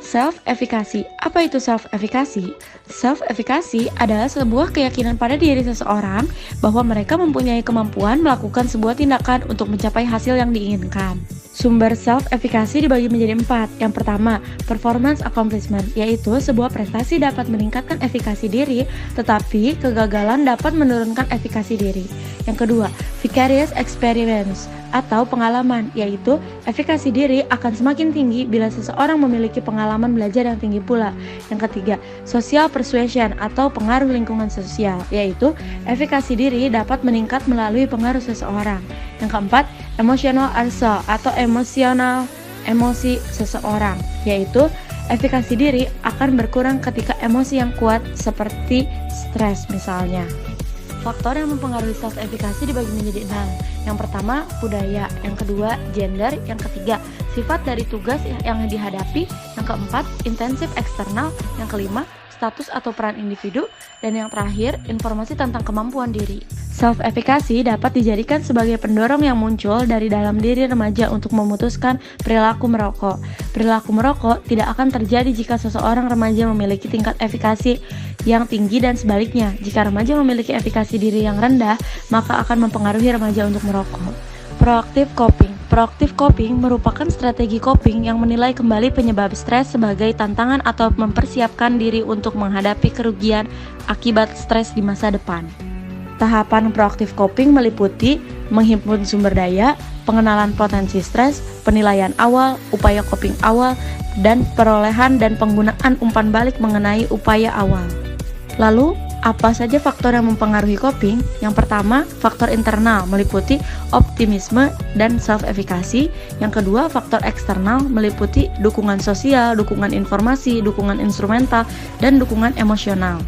Self-efficacy. Apa itu self-efficacy? Self-efficacy adalah sebuah keyakinan pada diri seseorang bahwa mereka mempunyai kemampuan melakukan sebuah tindakan untuk mencapai hasil yang diinginkan. Sumber self-efficacy dibagi menjadi 4. Yang pertama, performance accomplishment, yaitu sebuah prestasi dapat meningkatkan efikasi diri, tetapi kegagalan dapat menurunkan efikasi diri. Yang kedua, vicarious experience, atau pengalaman, yaitu efikasi diri akan semakin tinggi bila seseorang memiliki pengalaman belajar yang tinggi pula. Yang ketiga, social persuasion, atau pengaruh lingkungan sosial, yaitu efikasi diri dapat meningkat melalui pengaruh seseorang. Yang keempat, emotional arousal, atau emosi seseorang, yaitu efikasi diri akan berkurang ketika emosi yang kuat seperti stres misalnya. Faktor yang mempengaruhi self-efficacy dibagi menjadi 6. Yang pertama, budaya. Yang kedua, gender. Yang ketiga, sifat dari tugas yang dihadapi. Yang keempat, intensif eksternal. Yang kelima, status atau peran individu. Dan yang terakhir, informasi tentang kemampuan diri. Self-efficacy dapat dijadikan sebagai pendorong yang muncul dari dalam diri remaja untuk memutuskan perilaku merokok. Perilaku merokok tidak akan terjadi jika seseorang remaja memiliki tingkat efikasi yang tinggi dan sebaliknya. Jika remaja memiliki efikasi diri yang rendah, maka akan mempengaruhi remaja untuk merokok. Proactive coping. Proactive coping merupakan strategi coping yang menilai kembali penyebab stres sebagai tantangan atau mempersiapkan diri untuk menghadapi kerugian akibat stres di masa depan. Tahapan proaktif coping meliputi menghimpun sumber daya, pengenalan potensi stres, penilaian awal, upaya coping awal, dan perolehan dan penggunaan umpan balik mengenai upaya awal. Lalu, apa saja faktor yang mempengaruhi coping? Yang pertama, faktor internal meliputi optimisme dan self-efficacy. Yang kedua, faktor eksternal meliputi dukungan sosial, dukungan informasi, dukungan instrumental, dan dukungan emosional.